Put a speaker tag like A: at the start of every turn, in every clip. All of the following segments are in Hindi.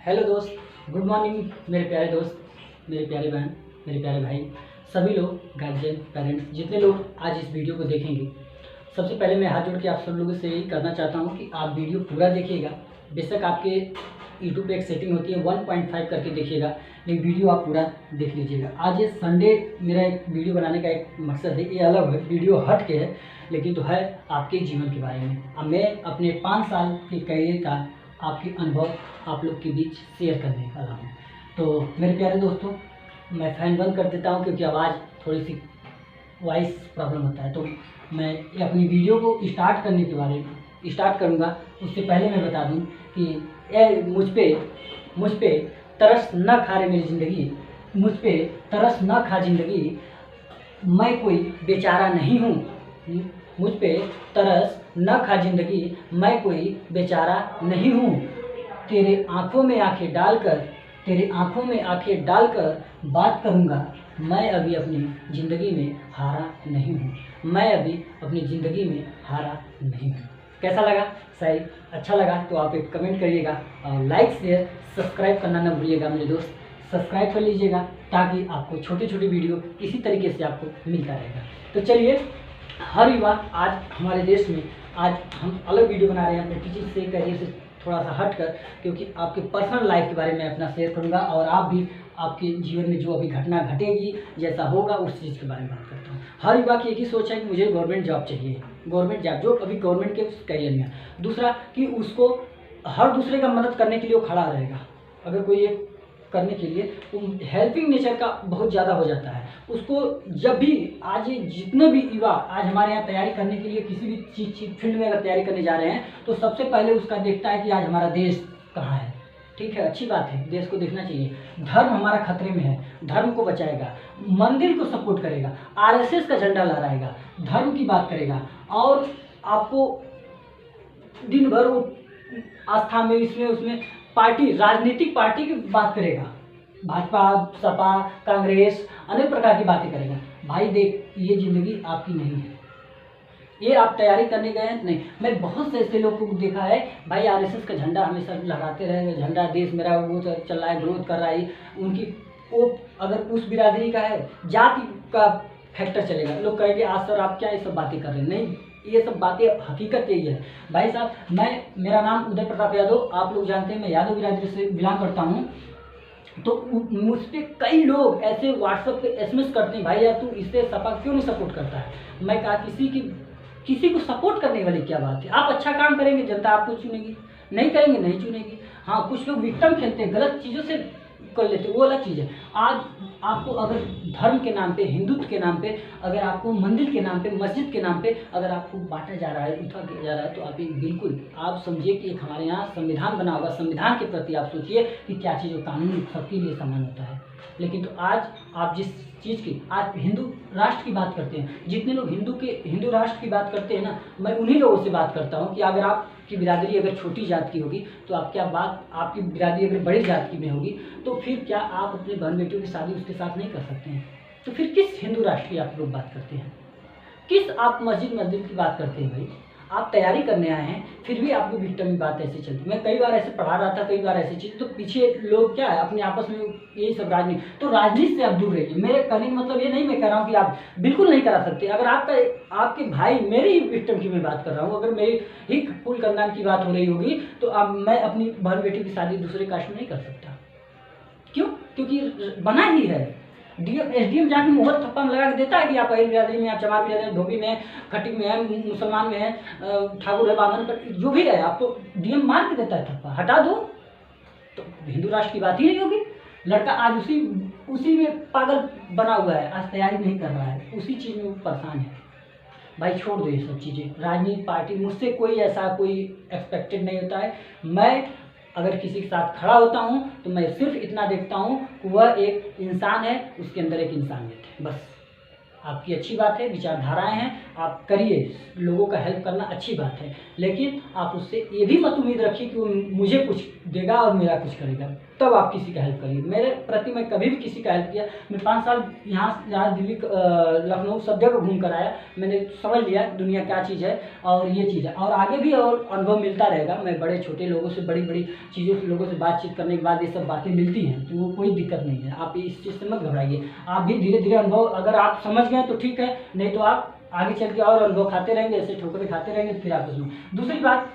A: हेलो दोस्त, गुड मॉर्निंग मेरे प्यारे दोस्त, मेरे प्यारे बहन, मेरे प्यारे भाई, सभी लोग, गार्जियन, पेरेंट्स, जितने लोग आज इस वीडियो को देखेंगे। सबसे पहले मैं हाथ जोड़ के आप सब लोगों से यही करना चाहता हूँ कि आप वीडियो पूरा देखिएगा। बेशक आपके यूट्यूब पे एक सेटिंग होती है 1.5 करके देखिएगा, लेकिन वीडियो आप पूरा देख लीजिएगा। आज ये संडे मेरा एक वीडियो बनाने का एक मकसद है, ये अलग है, वीडियो हट के है, लेकिन तो है आपके जीवन के बारे में। अब मैं अपने 5 साल के करियर का आपके अनुभव आप लोग के बीच शेयर करने वाला हूँ। तो मेरे प्यारे दोस्तों, मैं फ़ैन बंद कर देता हूँ क्योंकि आवाज़ थोड़ी सी वॉइस प्रॉब्लम होता है। तो मैं अपनी वीडियो को स्टार्ट करने के बारे में स्टार्ट करूँगा, उससे पहले मैं बता दूँ कि ये मुझ पे तरस न खा रे मेरी ज़िंदगी, मुझ पे तरस न खा ज़िंदगी, मैं कोई बेचारा नहीं हूँ। मुझ पे तरस न खा ज़िंदगी, मैं कोई बेचारा नहीं हूँ। तेरे आँखों में आँखें डालकर बात करूँगा, मैं अभी अपनी ज़िंदगी में हारा नहीं हूँ। मैं अभी अपनी ज़िंदगी में हारा नहीं हूँ। कैसा लगा? सही अच्छा लगा तो आप एक कमेंट करिएगा और लाइक शेयर सब्सक्राइब करना ना भूलिएगा मेरे दोस्त। सब्सक्राइब कर लीजिएगा ताकि आपको छोटी छोटी वीडियो इसी तरीके से आपको मिलता रहेगा। तो चलिए, हर युवा आज हमारे देश में, आज हम अलग वीडियो बना रहे हैं अपने टीचिंग से, करियर से थोड़ा सा हट कर, क्योंकि आपके पर्सनल लाइफ के बारे में अपना शेयर करूंगा और आप भी आपके जीवन में जो अभी घटना घटेगी, जैसा होगा, उस चीज़ के बारे में बात करता हूँ। हर युवा की एक ही सोच है कि मुझे गवर्नमेंट जॉब चाहिए, गवर्नमेंट जॉब जो अभी गवर्नमेंट के करियर में है। दूसरा कि उसको हर दूसरे का मदद करने के लिए वो खड़ा रहेगा। अगर कोई ये करने के लिए वो हेल्पिंग नेचर का बहुत ज़्यादा हो जाता है उसको। जब भी आज जितने भी युवा आज हमारे यहाँ तैयारी करने के लिए किसी भी चीज़ फील्ड में अगर तैयारी करने जा रहे हैं, तो सबसे पहले उसका देखता है कि आज हमारा देश कहाँ है। ठीक है, अच्छी बात है, देश को देखना चाहिए। धर्म हमारा खतरे में है, धर्म को बचाएगा, मंदिर को सपोर्ट करेगा, आरएसएस का झंडा लहराएगा, धर्म की बात करेगा और आपको दिन भर वो आस्था में, इसमें उसमें पार्टी, राजनीतिक पार्टी की बात करेगा, भाजपा, सपा, कांग्रेस, अनेक प्रकार की बातें करेगा। भाई देख, ये ज़िंदगी आपकी नहीं है, ये आप तैयारी करने गए हैं नहीं। मैं बहुत से ऐसे लोग को देखा है, भाई आरएसएस का झंडा हमेशा लगाते रहे, झंडा देश मेरा वो चल रहा है, ग्रोथ कर रहा है। उनकी वो अगर उस बिरादरी का है, जाति का फैक्टर चलेगा, लोग कहेंगे आज सर आप क्या ये सब बातें कर रहे हैं। नहीं, ये सब बातें हकीकत यही है भाई साहब। मेरा नाम उदय प्रताप यादव, आप लोग जानते हैं, मैं यादव बिरादरी से बिलोंग करता हूँ। तो मुझ पर कई लोग ऐसे व्हाट्सएप पे एसएमएस करते हैं, भाई यार तू इससे सपा क्यों नहीं सपोर्ट करता है। मैं कहा किसी को सपोर्ट करने वाली क्या बात है। आप अच्छा काम करेंगे, जनता आपको चुनेगी, नहीं करेंगे नहीं चुनेगी। हाँ, कुछ लोग विक्टिम खेलते हैं, गलत चीज़ों से कर लेते, वो अलग चीज़ है। आज आपको अगर धर्म के नाम पे, हिंदुत्व के नाम पे, अगर आपको मंदिर के नाम पे, मस्जिद के नाम पे अगर आपको बांटा जा रहा है, उठा किया जा रहा है, तो आप बिल्कुल आप समझिए कि एक हमारे यहाँ संविधान बना होगा, संविधान के प्रति आप सोचिए कि क्या चीज़, कानून सबके लिए समान होता है। लेकिन तो आज आप जिस चीज़ की, आज हिंदू राष्ट्र की बात करते हैं, जितने लोग हिंदू राष्ट्र की बात करते हैं ना, मैं उन्हीं लोगों से बात करता हूँ कि अगर आपकी बिरादरी अगर छोटी जात की होगी तो आप क्या बात, आपकी बिरादरी अगर बड़ी जात की में होगी तो फिर क्या आप अपने बहन बेटियों की शादी उसके साथ नहीं कर सकते हैं? तो फिर किस हिंदू राष्ट्र की आप लोग बात करते हैं? किस आप मस्जिद की बात करते हैं? भाई आप तैयारी करने आए हैं, फिर भी आपको विक्टिम की बात ऐसे चलती। मैं कई बार ऐसे पढ़ा रहा था, कई बार ऐसी चीज़, तो पीछे लोग क्या है अपने आपस में यही सब राजनीति, तो राजनीति से आप दूर रहिए। मेरे कहने का मतलब ये नहीं मैं कह रहा हूँ कि आप बिल्कुल नहीं करा सकते। अगर आपके भाई, मेरी विक्टिम की मैं बात कर रहा हूँ, अगर मेरी ही फूल खानदान की बात हो रही होगी तो मैं अपनी बहन बेटी की शादी दूसरे कास्ट में नहीं कर सकता। क्यों? क्योंकि बना ही है। एसडीएम जाके मुहर थप्पा में लगा के देता है कि आप अहिर बिरादरी में, आप चमार बिरादरी में, धोबी में, खट्टी में है, मुसलमान में है, ठाकुर है, बामन पर जो भी है, आपको डीएम मार के देता है थप्पा, हटा दो तो हिंदू राष्ट्र की बात ही नहीं होगी। लड़का आज उसी में पागल बना हुआ है, आज तैयारी नहीं कर रहा है, उसी चीज़ में वो परेशान है। भाई छोड़ दो ये सब चीज़ें, राजनीति पार्टी, मुझसे कोई ऐसा कोई एक्सपेक्टेड नहीं होता है। मैं अगर किसी के साथ खड़ा होता हूँ तो मैं सिर्फ इतना देखता हूँ कि वह एक इंसान है, उसके अंदर एक इंसानियत है, बस। आपकी अच्छी बात है, विचारधाराएं हैं, आप करिए, लोगों का हेल्प करना अच्छी बात है, लेकिन आप उससे ये भी मत उम्मीद रखिए कि वो मुझे कुछ देगा और मेरा कुछ करेगा, तब आप किसी का हेल्प करिए। मेरे प्रति मैं कभी भी किसी का हेल्प किया, मैं 5 साल यहाँ दिल्ली लखनऊ सब जगह घूम कर आया, मैंने समझ लिया दुनिया क्या चीज़ है और ये चीज़ है, और आगे भी और अनुभव मिलता रहेगा। मैं बड़े छोटे लोगों से, बड़ी बड़ी चीज़ों से, लोगों से बातचीत करने के बाद ये सब बातें मिलती हैं, तो वो कोई दिक्कत नहीं है, आप इस चीज़ से मत घबराइए। आप भी धीरे धीरे अनुभव अगर आप समझ गए तो ठीक है, नहीं तो आप आगे चल के और अनुभव खाते रहेंगे, ऐसे ठोकरें खाते रहेंगे, तो फिर आप उसमें। दूसरी बात,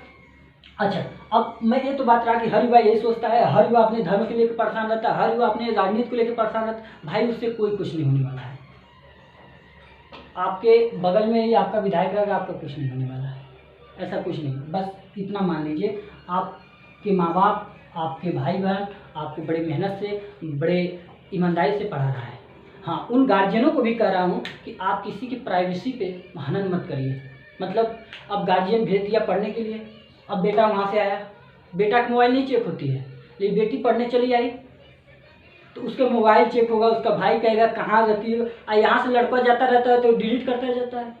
A: अच्छा, अब मैं ये तो बात रहा कि हर युवा यही सोचता है, हर युवा अपने धर्म के लेकर परेशान रहता है, हर युवा अपने राजनीति को लेकर परेशान रहता है। भाई उससे कोई कुछ नहीं होने वाला है, आपके बगल में ही आपका विधायक रहेगा, आपका कुछ नहीं होने वाला है, ऐसा कुछ नहीं। बस इतना मान लीजिए, आपके माँ बाप, आपके भाई बहन आपको बड़े मेहनत से, बड़े ईमानदारी से पढ़ा रहा है। हाँ, उन गार्जियनों को भी कह रहा हूँ कि आप किसी की प्राइवेसी पे हनन मत करिए। मतलब अब गार्जियन भेज दिया पढ़ने के लिए, अब बेटा वहाँ से आया, बेटा की मोबाइल नहीं चेक होती है, लेकिन बेटी पढ़ने चली आई तो उसका मोबाइल चेक होगा, उसका भाई कहेगा कहाँ रहती है, यहाँ से लड़का जाता रहता है तो डिलीट करता जाता है।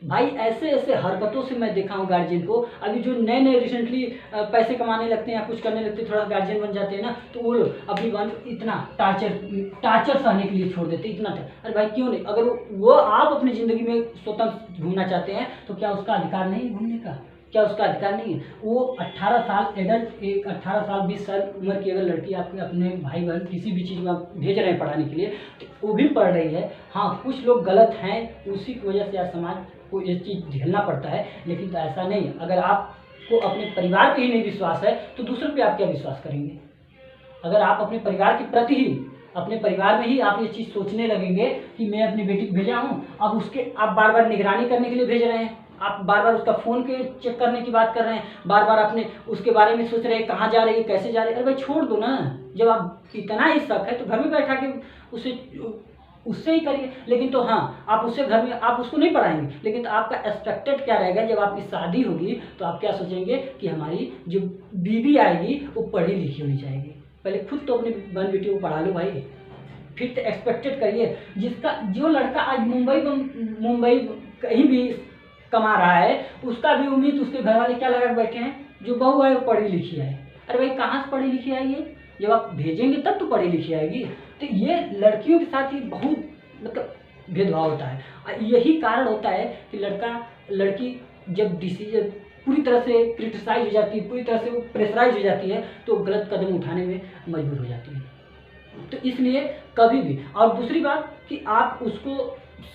A: भाई ऐसे ऐसे हरकतों से मैं देखा हूँ गार्जियन को। अभी जो नए नए रिसेंटली पैसे कमाने लगते हैं या कुछ करने लगते हैं, थोड़ा गार्जियन बन जाते हैं ना, तो वो लोग अपनी बहन इतना टार्चर सहने के लिए छोड़ देते, इतना। अरे भाई क्यों नहीं, अगर वो आप अपनी ज़िंदगी में स्वतंत्र घूमना चाहते हैं तो क्या उसका अधिकार नहीं है घूमने का? क्या उसका अधिकार नहीं है? वो 18 साल एडल्ट, एक 18 साल 20 साल उम्र की अगर लड़की आपके अपने भाई बहन किसी भी चीज़ में आप भेज रहे हैं पढ़ाने के लिए, तो वो भी पढ़ रही है। हाँ, कुछ लोग गलत हैं, उसी की वजह से आज समाज को ये चीज़ झेलना पड़ता है, लेकिन तो ऐसा नहीं। अगर आपको अपने परिवार पे ही नहीं विश्वास है तो दूसरों पे आप क्या विश्वास करेंगे? अगर आप अपने परिवार के प्रति ही, अपने परिवार में ही आप ये चीज़ सोचने लगेंगे कि मैं अपनी बेटी को भेजा हूँ, अब उसके आप बार बार निगरानी करने के लिए भेज रहे हैं, आप बार बार उसका फ़ोन के चेक करने की बात कर रहे हैं, बार बार अपने उसके बारे में सोच रहे हैं कहाँ जा रही है, कैसे जा रही है। अरे भाई छोड़ दो ना, जब आप इतना ही शक है तो घर में बैठा के उससे ही करिए। लेकिन तो हाँ, आप उससे घर में आप उसको नहीं पढ़ाएंगे, लेकिन तो आपका एक्सपेक्टेड क्या रहेगा, जब आपकी शादी होगी तो आप क्या सोचेंगे कि हमारी जो बीवी आएगी वो पढ़ी लिखी होनी चाहिए। पहले खुद तो अपनी बहन बेटी को पढ़ा लो भाई, फिर तो एक्सपेक्टेड करिए। जो लड़का आज मुंबई कहीं भी कमा रहा है, उसका भी उम्मीद उसके घर वाले क्या लगा बैठे हैं, जो बहू है वो पढ़ी लिखी है। अरे भाई कहाँ से पढ़ी लिखी आएगी? जब आप भेजेंगे तब तो पढ़ी लिखी आएगी। तो ये लड़कियों के साथ ही बहुत मतलब भेदभाव होता है। यही कारण होता है कि लड़की जब डिसीजन पूरी तरह से क्रिटिसाइज हो जाती है, पूरी तरह से वो प्रेशराइज हो जाती है, तो गलत कदम उठाने में मजबूर हो जाती है। तो इसलिए कभी भी, और दूसरी बात कि आप उसको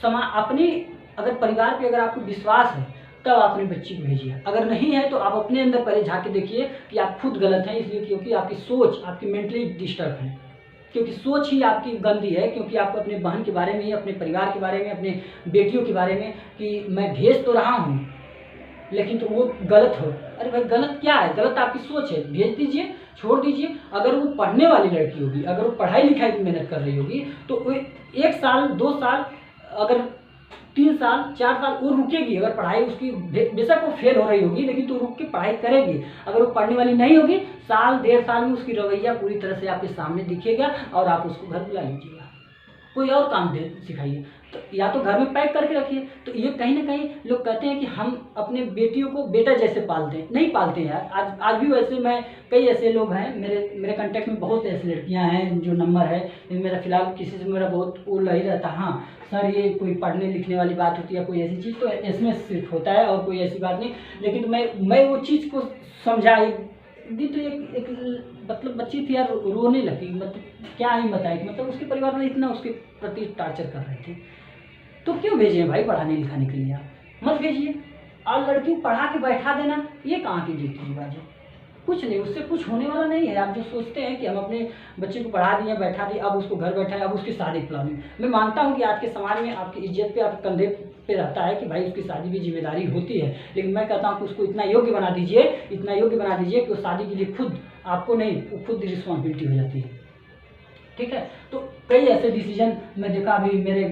A: अपनी अगर परिवार पे अगर आपको विश्वास है तब आप अपने बच्ची को भेजिए। अगर नहीं है तो आप अपने अंदर पहले झाँक के देखिए कि आप खुद गलत हैं, इसलिए क्योंकि आपकी सोच, आपकी मेंटली डिस्टर्ब है, क्योंकि सोच ही आपकी गंदी है। क्योंकि आपको अपने बहन के बारे में, अपने परिवार के बारे में, अपने बेटियों के बारे में कि मैं भेज तो रहा हूँ लेकिन तो वो गलत हो। अरे भाई गलत क्या है? गलत आपकी सोच है, भेज दीजिए, छोड़ दीजिए। अगर वो पढ़ने वाली लड़की होगी, अगर वो पढ़ाई लिखाई की मेहनत कर रही होगी, तो वो 1 साल 2 साल, अगर 3 साल 4 साल वो रुकेगी। अगर पढ़ाई उसकी बेशक वो फेल हो रही होगी, लेकिन तो रुक के पढ़ाई करेगी। अगर वो पढ़ने वाली नहीं होगी, साल 1.5 साल में उसकी रवैया पूरी तरह से आपके सामने दिखेगा और आप उसको घर बुला लीजिएगा, कोई और काम सिखाइए। तो या तो घर में पैक करके रखिए। तो ये कहीं ना कहीं लोग कहते हैं कि हम अपने बेटियों को बेटा जैसे पालते हैं, नहीं पालते हैं यार। आज भी वैसे मैं कई ऐसे लोग हैं, मेरे कांटेक्ट में बहुत ऐसी लड़कियां हैं जो नंबर है मेरा, फिलहाल किसी से मेरा बहुत वो नहीं रहता। हाँ सर, ये कोई पढ़ने लिखने वाली बात होती है, कोई ऐसी चीज़ तो इसमें सिर्फ होता है और कोई ऐसी बात नहीं। लेकिन मैं वो चीज़ को समझा दिन तो एक मतलब बच्ची थी यार, रोने लगी। मतलब क्या ही बताए कि मतलब उसके परिवार वाले इतना उसके प्रति टार्चर कर रहे थे। तो क्यों भेजिए भाई पढ़ाने लिखाने के लिए? आप मत भेजिए। और लड़की को पढ़ा के बैठा देना, ये कहाँ की रीति रिवाज है? कुछ नहीं, उससे कुछ होने वाला नहीं है। आप जो सोचते हैं कि हम अपने बच्चे को पढ़ा दिए, बैठा दिए, अब उसको घर बैठा है, अब उसकी शादी प्लानिंग। मैं मानता हूँ कि आज के समाज में आपकी इज्जत पे, आपके कंधे पे रहता है कि भाई उसकी शादी भी जिम्मेदारी होती है। लेकिन मैं कहता हूँ कि उसको इतना योग्य बना दीजिए, इतना योग्य बना दीजिए कि वो शादी के लिए खुद, आपको नहीं, वो खुद रिस्पॉन्सिबिलिटी हो जाती है। ठीक है। तो कई ऐसे डिसीजन मैं देखा, अभी मेरे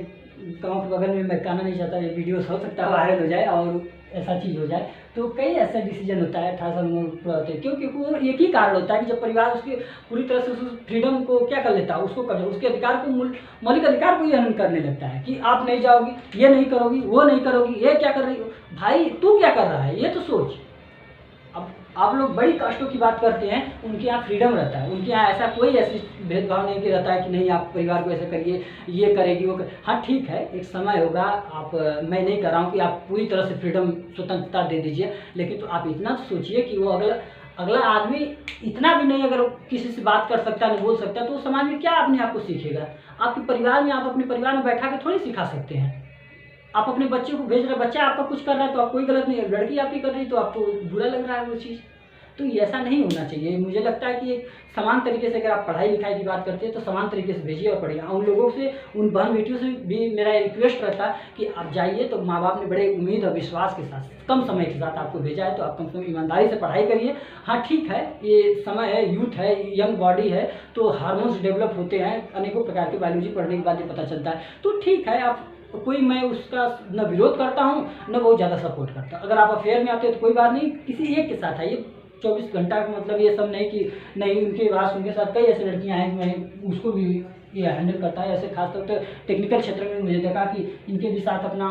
A: कानों के बगल में मैं कहना नहीं चाहता, ये वीडियो हो सकता है वायरल हो जाए और ऐसा चीज़ हो जाए। तो कई ऐसा डिसीजन होता है 18 साल में पूरा होते हैं, क्योंकि वो एक ही कारण होता है कि जब परिवार उसके पूरी तरह से उस फ्रीडम को क्या कर लेता है, उसको कर उसके अधिकार को मौलिक अधिकार को ही हनन करने लगता है कि आप नहीं जाओगी, ये नहीं करोगी, वो नहीं करोगी, ये क्या कर रही हो भाई, तू क्या कर रहा है, ये तो सोच। अब आप लोग बड़ी कष्टों की बात करते हैं, उनके यहाँ फ्रीडम रहता है, उनके यहाँ ऐसा कोई ऐसी भेदभाव नहीं कि रहता है कि नहीं आप परिवार को ऐसे करिए, ये करेगी वो हाँ ठीक है, एक समय होगा, आप मैं नहीं कर रहा हूँ कि आप पूरी तरह से फ्रीडम स्वतंत्रता दे दीजिए, लेकिन तो आप इतना तो सोचिए कि वो अगला आदमी इतना भी नहीं अगर किसी से बात कर सकता है, नहीं बोल सकता, तो समाज में क्या अपने आप को सीखेगा। आपके परिवार में, आप अपने परिवार में बैठा के थोड़ी सिखा सकते हैं। आप अपने बच्चे को भेज रहे हैं, बच्चा आपका कुछ कर रहा है तो आप कोई गलत नहीं है, लड़की आपकी कर रही है तो आपको बुरा लग रहा है वो चीज़। तो ये ऐसा नहीं होना चाहिए। मुझे लगता है कि एक समान तरीके से अगर आप पढ़ाई लिखाई की बात करते हैं तो समान तरीके से भेजिए और पढ़िए। उन लोगों से, उन बहन बेटियों से भी मेरा रिक्वेस्ट रहता है कि आप जाइए तो माँ बाप ने बड़े उम्मीद और विश्वास के साथ कम समय के साथ आपको भेजा है, तो आप कम से कम ईमानदारी से पढ़ाई करिए। हाँ ठीक है, ये समय है, यूथ है, यंग बॉडी है, तो हार्मोन्स डेवलप होते हैं, अनेकों प्रकार की बायोलॉजी पढ़ने के बाद ये पता चलता है। तो ठीक है, आप कोई, मैं उसका न विरोध करता हूँ न बहुत ज़्यादा सपोर्ट करता। अगर आप अफेयर में आते हैं तो कोई बात नहीं, किसी एक के साथ है, ये 24 घंटा का मतलब ये सब नहीं कि नहीं उनके पास, उनके साथ कई ऐसी लड़कियां हैं कि मैं उसको भी ये हैंडल करता है। ऐसे खासतौर पर टेक्निकल क्षेत्र में मुझे देखा कि इनके भी साथ अपना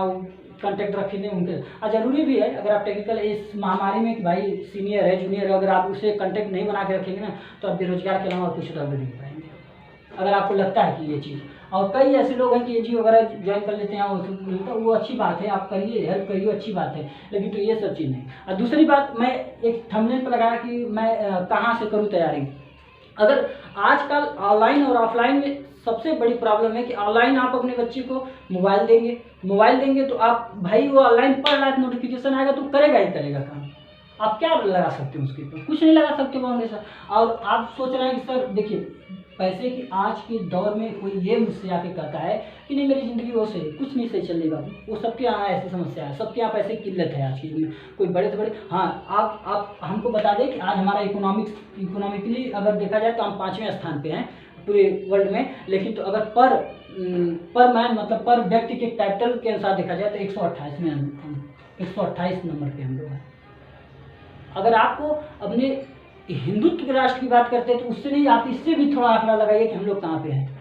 A: कॉन्टेक्ट रखेंगे उनके, और ज़रूरी भी है अगर आप टेक्निकल इस महामारी में कि भाई सीनियर है जूनियर है, अगर आप उससे कॉन्टेक्ट नहीं बना के रखेंगे ना तो आप बेरोजगार के अलावा कुछ तो नहीं पाएंगे, अगर आपको लगता है कि ये चीज़। और कई ऐसे लोग हैं कि एनजीओ वगैरह ज्वाइन कर लेते हैं और तो वो अच्छी बात है, आप करिए, हेल्प करिए, अच्छी बात है, लेकिन तो ये सब चीज़ नहीं। और दूसरी बात, मैं एक थंबनेल पर लगाया कि मैं कहाँ से करूँ तैयारी। अगर आजकल ऑनलाइन और ऑफलाइन में सबसे बड़ी प्रॉब्लम है कि ऑनलाइन आप अपने बच्चे को मोबाइल देंगे तो आप भाई वो ऑनलाइन पढ़ रहा है, नोटिफिकेशन आएगा तो करेगा ही करेगा काम। आप क्या लगा सकते हो उसके ऊपर, कुछ नहीं लगा सकते बाउंडेशन। और आप सोच रहे हैं कि सर देखिए, पैसे की आज के दौर में कोई ये मुझसे आके कहता है कि नहीं मेरी ज़िंदगी वो सही, कुछ नहीं सही चल रही बाबू, वो सबके यहाँ ऐसी समस्या है, सबके यहाँ पैसे की किल्लत है आज की में, कोई बड़े से बड़े। हाँ, आप हमको बता दें कि आज हमारा इकोनॉमिकली अगर देखा जाए तो हम 5वें स्थान पे हैं पूरे वर्ल्ड में, लेकिन तो अगर पर मैन मतलब पर व्यक्ति के कैपिटल के अनुसार देखा जाए तो 128 में 128 नंबर पे हम लोग हैं। अगर आपको अपने हिंदुत्व के राष्ट्र की बात करते हैं तो उससे नहीं, आप इससे भी थोड़ा आंकड़ा लगाइए कि हम लोग कहाँ पे हैं।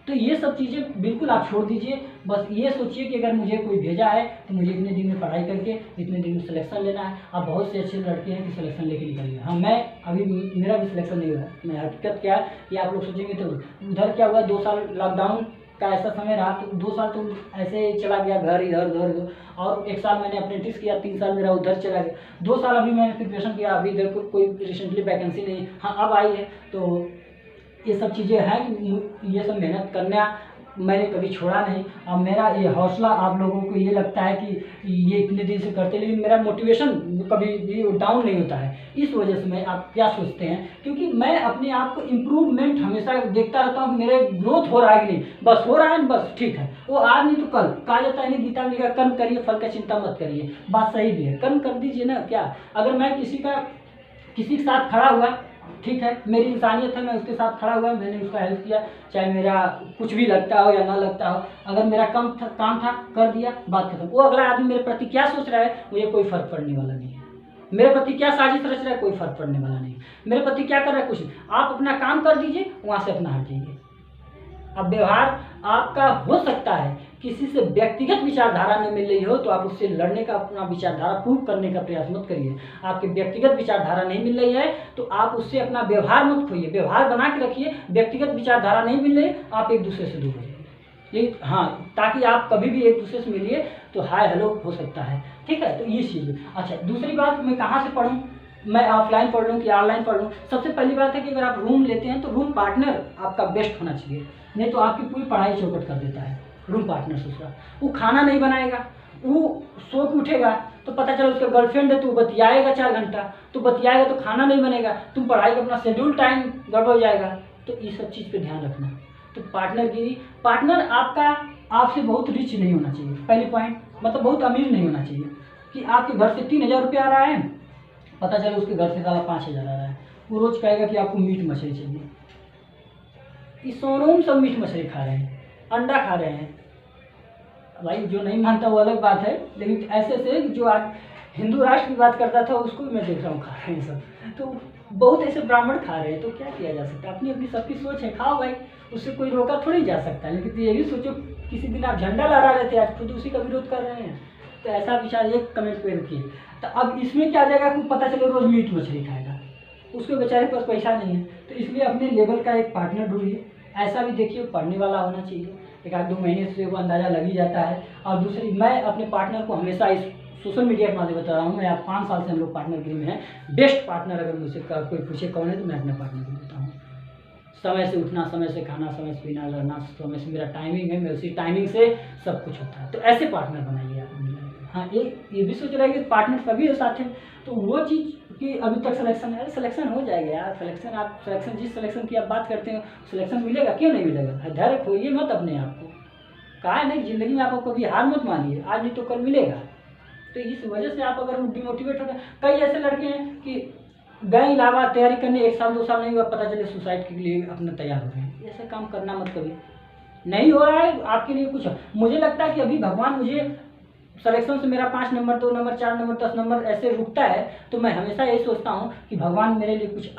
A: तो ये सब चीज़ें बिल्कुल आप छोड़ दीजिए, बस ये सोचिए कि अगर मुझे कोई भेजा है तो मुझे इतने दिन में पढ़ाई करके इतने दिन में सिलेक्शन लेना है। अब बहुत से अच्छे लड़के हैं कि सिलेक्शन लेके निकलिए। हाँ, मैं अभी मेरा भी सिलेक्शन नहीं हुआ। मैं हकीकत क्या है कि आप लोग सोचेंगे तो उधर क्या हुआ, 2 साल लॉकडाउन का ऐसा समय रहा तो 2 साल तो ऐसे चला गया, घर इधर, और 1 साल मैंने अप्रेंटिस किया, 3 साल मेरा उधर चला गया, 2 साल अभी मैंने प्रिपरेशन किया, अभी इधर कोई रिसेंटली वैकेंसी नहीं। हाँ, अब आई है। तो ये सब चीज़ें हैं कि ये सब मेहनत करना मैंने कभी छोड़ा नहीं। और मेरा ये हौसला आप लोगों को ये लगता है कि ये इतने दिन से करते, लेकिन मेरा मोटिवेशन कभी भी डाउन नहीं होता है। इस वजह से मैं, आप क्या सोचते हैं, क्योंकि मैं अपने आप को इम्प्रूवमेंट हमेशा देखता रहता हूँ कि मेरे ग्रोथ हो रहा है कि नहीं, बस हो रहा है बस ठीक है, वो आज नहीं तो कल। कहा जाता है नहीं, गीता में लिखा कर्म करिए फल का चिंता मत करिए, बात सही भी है, कर्म कर दीजिए ना। क्या अगर मैं किसी के साथ खड़ा हुआ, ठीक है, मेरी इंसानियत है, मैं उसके साथ खड़ा हुआ, मैंने उसका हेल्प किया, चाहे मेरा कुछ भी लगता हो या ना लगता हो, अगर मेरा काम था कर दिया, बात खत्म। वो अगला आदमी मेरे प्रति क्या सोच रहा है मुझे कोई फर्क पड़ने वाला नहीं है, मेरे प्रति क्या साजिश रच रहा है कोई फर्क पड़ने वाला नहीं, मेरे प्रति क्या कर रहा है कुछ नहीं। आप अपना काम कर दीजिए, वहाँ से अपना हट जाइए। अब व्यवहार आपका हो सकता है किसी से व्यक्तिगत विचारधारा न मिल रही हो तो आप उससे लड़ने का, अपना विचारधारा प्रूव करने का प्रयास मत करिए। आपकी व्यक्तिगत विचारधारा नहीं मिल रही है तो आप उससे अपना व्यवहार मत खोइए, व्यवहार बना के रखिए। व्यक्तिगत विचारधारा नहीं मिल रही, आप एक दूसरे से दूर हो जाइए। ये हाँ, ताकि आप कभी भी एक दूसरे से मिलिए तो हाय हेलो हो सकता है, ठीक है। तो ये चीज़। अच्छा, दूसरी बात, मैं कहाँ से पढ़ूँ, मैं ऑफलाइन पढ़ लूँ कि ऑनलाइन पढ़ लूँ। सबसे पहली बात है कि अगर आप रूम लेते हैं तो रूम पार्टनर आपका बेस्ट होना चाहिए, नहीं तो आपकी पूरी पढ़ाई चौपट कर देता है रूम पार्टनर। दूसरा, वो खाना नहीं बनाएगा, वो सो के उठेगा तो पता चला उसका गर्लफ्रेंड है तो बतियाएगा 4 घंटा, तो बतियाएगा तो खाना नहीं बनेगा, तुम पढ़ाई का अपना शेड्यूल टाइम गड़बड़ हो जाएगा। तो ये सब चीज़ पे ध्यान रखना। तो पार्टनर आपका आपसे बहुत रिच नहीं होना चाहिए, पहली पॉइंट, मतलब बहुत अमीर नहीं होना चाहिए कि आपके घर से 3000 रुपया आ रहा है, पता चला उसके घर से ज़्यादा 5000 आ रहा है। वो रोज़ कहेगा कि आपको मीट मछली चाहिए। इस शोरूम सब मीट मछली खा रहे हैं, अंडा खा रहे हैं, भाई जो नहीं मानता वो अलग बात है, लेकिन ऐसे ऐसे जो आज हिंदू राष्ट्र की बात करता था उसको भी मैं देख रहा हूँ खा रहे हैं सब, तो बहुत ऐसे ब्राह्मण खा रहे हैं, तो क्या किया जा सकता है, अपनी अपनी सबकी सोच है, खाओ भाई, उससे कोई रोका थोड़ी जा सकता है। लेकिन ये भी सोचो किसी दिन आप झंडा लहरा रहे थे, आज खुद उसी का विरोध कर रहे हैं, तो ऐसा विचार एक कमेंट पे रखिए। तो अब इसमें क्या जाएगा, आपको पता चले रोज मीट मछली खाएगा, उसके बेचारे के पास पैसा नहीं है, तो इसलिए अपने लेवल का एक पार्टनर ढूंढिए। ऐसा भी देखिए पढ़ने वाला होना चाहिए, एक आध 2 महीने से वो अंदाज़ा लग ही जाता है। और दूसरी, मैं अपने पार्टनर को हमेशा इस सोशल मीडिया के माध्यम बता रहा हूँ, मैं आप 5 साल से हम लोग पार्टनर में हैं। बेस्ट पार्टनर अगर मुझसे कोई पूछे कौन है, तो मैं अपने पार्टनर को देता हूँ। समय से उठना, समय से खाना, समय से पीना, लड़ना, समय से मेरा टाइमिंग है, मैं उसी टाइमिंग से सब कुछ होता है। तो ऐसे पार्टनर बनाइए आप अपनी लाइफ में। हाँ, ये भी सोच रहा है कि पार्टनर सभी है साथ में, तो वो चीज़ कि अभी तक सिलेक्शन है, सिलेक्शन हो जाएगा यार। सिलेक्शन, आप सिलेक्शन जिस सिलेक्शन की आप बात करते हो, सिलेक्शन मिलेगा, क्यों नहीं मिलेगा। धैर्य खोइए मत अपने आप को, कहा है नहीं, जिंदगी में आप कभी हार मत मानिए, आज नहीं तो कल मिलेगा। तो इस वजह से आप अगर डिमोटिवेट हो गए, कई ऐसे लड़के हैं कि गए इलाहाबाद तैयारी करने, 1 साल 2 साल नहीं हुआ, पता चले सुसाइड के लिए अपना तैयार हो रहे हैं। ऐसा काम करना मत कभी, नहीं हो रहा है आपके लिए कुछ। मुझे लगता है कि अभी भगवान मुझे सिलेक्शन से मेरा 5 नंबर, 2 नंबर, 4 नंबर, 10 नंबर ऐसे रुकता है, तो मैं हमेशा यही सोचता हूँ कि भगवान मेरे लिए कुछ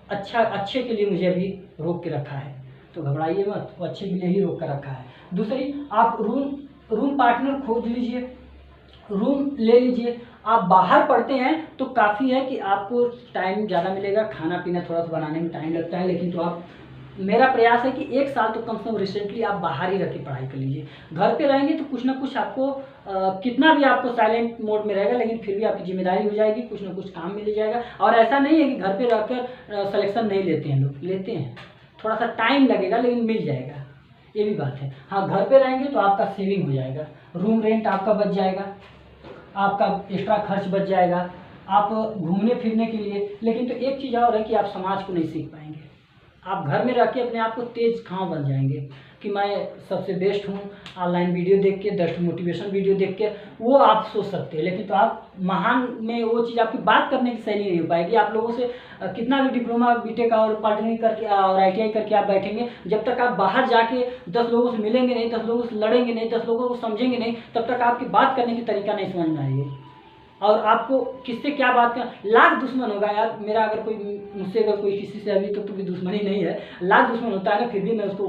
A: अच्छे के लिए मुझे अभी रोक के रखा है। तो घबराइए मत, वो अच्छे के लिए ही रोक कर रखा है। दूसरी, आप रूम पार्टनर खोज लीजिए, रूम ले लीजिए। आप बाहर पढ़ते हैं तो काफ़ी है कि आपको टाइम ज़्यादा मिलेगा, खाना पीना थोड़ा सा बनाने में टाइम लगता है, लेकिन तो आप, मेरा प्रयास है कि 1 साल तो कम से कम रिसेंटली आप बाहर ही रह के पढ़ाई कर लीजिए। घर पे रहेंगे तो कुछ ना कुछ आपको कितना भी आपको साइलेंट मोड में रहेगा, लेकिन फिर भी आपकी जिम्मेदारी हो जाएगी, कुछ ना कुछ काम मिल जाएगा। और ऐसा नहीं है कि घर पे रहकर सिलेक्शन नहीं लेते हैं, लोग लेते हैं, थोड़ा सा टाइम लगेगा लेकिन मिल जाएगा, ये भी बात है। हाँ, घर पे रहेंगे तो आपका सेविंग हो जाएगा, रूम रेंट आपका बच जाएगा, आपका एक्स्ट्रा खर्च बच जाएगा, आप घूमने फिरने के लिए। लेकिन तो एक चीज़ और है कि आप समाज को नहीं सीख पाएंगे। आप घर में रह के अपने आप को तेज खां बन जाएंगे कि मैं सबसे बेस्ट हूँ, ऑनलाइन वीडियो देख के, 10 मोटिवेशन वीडियो देख के, वो आप सोच सकते हैं। लेकिन तो आप महान में वो चीज़, आपकी बात करने की शैली नहीं हो पाएगी। आप लोगों से कितना भी डिप्लोमा, बीटेक और पॉलिटेक्निक करके और ITI करके आप बैठेंगे, जब तक आप बाहर जाके 10 लोगों से मिलेंगे नहीं, 10 लोगों से लड़ेंगे नहीं, 10 लोगों को समझेंगे नहीं, तब तक आपकी बात करने की तरीका नहीं समझ में आएगी। और आपको किससे क्या बात कर, लाख दुश्मन होगा यार मेरा, अगर कोई मुझसे, अगर कोई किसी से अभी तक तो कोई दुश्मनी नहीं है, लाख दुश्मन होता है ना, फिर भी मैं उसको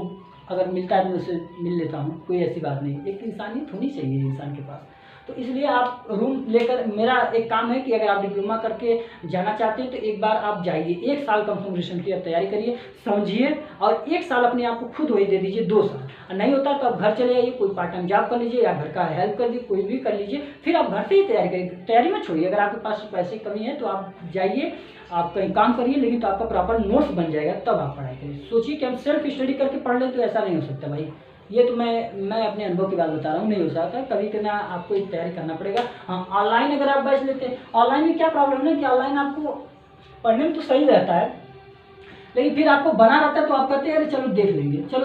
A: अगर मिलता है तो मैं उससे मिल लेता हूँ, कोई ऐसी बात नहीं। एक इंसानियत होनी चाहिए इंसान के पास। तो इसलिए आप रूम लेकर, मेरा एक काम है कि अगर आप डिप्लोमा करके जाना चाहते हैं तो एक बार आप जाइए, 1 साल कम से कम रिसेंटली आप तैयारी करिए, समझिए, और 1 साल अपने आप को खुद वही दे दीजिए, 2 साल। और नहीं होता तो आप घर चले आइए, कोई पार्ट टाइम जॉब कर लीजिए या घर का हेल्प कर लीजिए, कोई भी कर लीजिए, फिर आप घर से ही तैयारी करिए। तैयारी में छोड़िए, अगर आपके पास पैसे कमी है तो आप जाइए, आप कहीं काम करिए, लेकिन तो आपका प्रॉपर नोट्स बन जाएगा, तब आप पढ़ाई करिए। सोचिए कि हम सेल्फ स्टडी करके पढ़ लें, तो ऐसा नहीं हो सकता भाई। ये तो मैं अपने अनुभव की बात बता रहा हूँ, नहीं हो सकता, कभी कभी आपको एक तैयारी करना पड़ेगा। हाँ, ऑनलाइन अगर आप बैच लेते हैं, ऑनलाइन में क्या प्रॉब्लम है कि ऑनलाइन आपको पढ़ने में तो सही रहता है, लेकिन फिर आपको बना रहता है, तो आप कहते हैं अरे चलो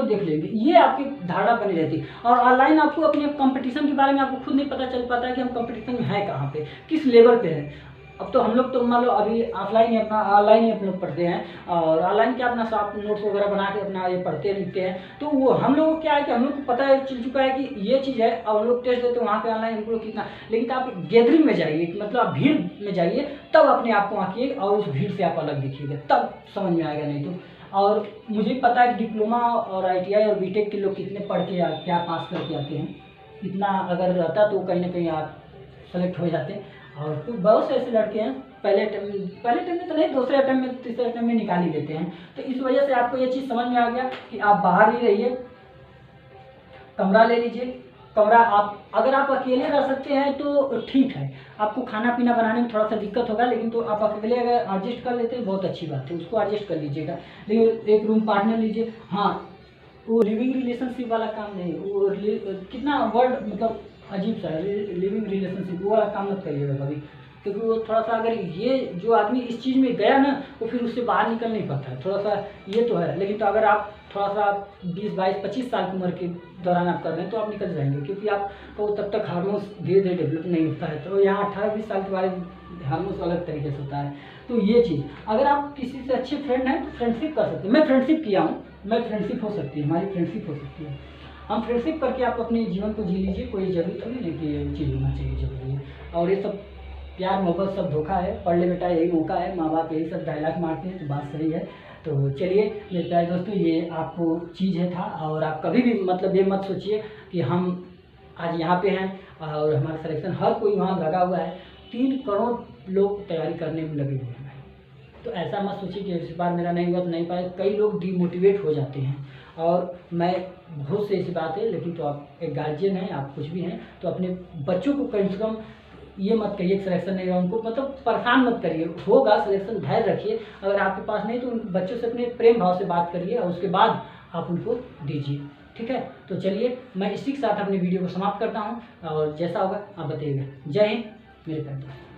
A: देख लेंगे, ये आपकी धारणा बनी रहती है। और ऑनलाइन आपको अपने कंपटीशन के बारे में आपको खुद नहीं पता चल पाता है कि हम कंपटीशन में है कहाँ पे, किस लेवल पे है। अब तो हम लोग तो मान लो अभी ऑफलाइन ही अपना, ऑनलाइन ही अपने लोग पढ़ते हैं, और ऑनलाइन क्या अपना साफ नोट्स वगैरह बना के अपना ये पढ़ते लिखते हैं। तो वो हम लोगों को क्या है कि हम लोग को पता है, चल चुका है कि ये चीज़ है, और हम लोग टेस्ट देते हैं वहाँ पे ऑनलाइन हमको कितना। लेकिन आप गैदरिंग में जाइए, मतलब आप भीड़ में जाइए, तब अपने आप को आंकिए और उस भीड़ से आप अलग दिखिएगा, तब समझ में आएगा। नहीं तो, और मुझे पता है कि डिप्लोमा और ITI और BTEC के लोग कितने पढ़ के क्या पास करके आते हैं, इतना अगर रहता तो कहीं ना कहीं आप सेलेक्ट हो जाते हैं। और तो बहुत से ऐसे लड़के हैं पहले टाइम में तो नहीं, दूसरे अटेम्प्ट में, तीसरे अटेम्प्ट में निकाल ही देते हैं। तो इस वजह से आपको ये चीज़ समझ में आ गया कि आप बाहर ही रहिए, कमरा ले लीजिए। कमरा आप, अगर आप अकेले रह सकते हैं तो ठीक है, आपको खाना पीना बनाने में थोड़ा सा दिक्कत होगा, लेकिन तो आप अकेले अगर एडजस्ट कर लेते हैं बहुत अच्छी बात है, उसको एडजस्ट कर लीजिएगा। लेकिन एक रूम पार्टनर लीजिए। हाँ, वो लिविंग रिलेशनशिप वाला काम नहीं, वो कितना वर्ड मतलब अजीब सा है, लिविंग रिलेशनशिप वो वाला काम मत करिएगा कभी, क्योंकि वो थोड़ा सा, अगर ये जो आदमी इस चीज़ में गया ना, वो फिर उससे बाहर निकल नहीं पाता है, थोड़ा सा ये तो है। लेकिन तो अगर आप थोड़ा सा 20, 22, 25 साल की उम्र के दौरान आप कर रहे हैं तो आप निकल जाएंगे, क्योंकि आपको तब तक हार्मोन्स धीरे धीरे डेवलप नहीं होता है। तो यहाँ 18-20 साल के बाद हार्मोन्स अलग तरीके से होता है। तो ये चीज़, अगर आप किसी से अच्छे फ्रेंड हैं तो फ्रेंडशिप कर सकते हैं। मैं फ्रेंडशिप किया हूँ, मैं फ्रेंडशिप हो सकती है, हमारी फ्रेंडशिप हो सकती है। हम फ्रेंडशिप करके आप अपने जीवन को जी लीजिए, कोई जरूरी थोड़ी नहीं कि ये चीज़ होना चाहिए जरूरी है। और ये सब प्यार मोहब्बत सब धोखा है, पढ़ ले बेटा यही मौका है, माँ बाप यही सब डायलॉग मारते हैं, तो बात सही है। तो चलिए मेरे प्यारे दोस्तों, ये आपको चीज़ है था, और आप कभी भी मतलब ये मत सोचिए कि हम आज यहाँ पे हैं और हमारा सिलेक्शन, हर कोई वहाँ लगा हुआ है, 3 करोड़ लोग तैयारी करने में लगे हुए हैं। तो ऐसा मत सोचिए कि इस बार मेरा नहीं हुआ तो नहीं पाए, कई लोग डिमोटिवेट हो जाते हैं। और मैं बहुत से ऐसी बात है, लेकिन तो आप एक गार्जियन हैं, आप कुछ भी हैं, तो अपने बच्चों को कम से कम ये मत कहिए कि सिलेक्शन नहीं हुआ, उनको मतलब परेशान मत करिए, होगा सिलेक्शन, धैर्य रखिए। अगर आपके पास नहीं तो उन बच्चों से अपने प्रेम भाव से बात करिए और उसके बाद आप उनको दीजिए, ठीक है। तो चलिए मैं इसी के साथ अपनी वीडियो को समाप्त करता हूँ, और जैसा होगा आप बताइएगा। जय हिंद मेरे प्यारे दोस्तों।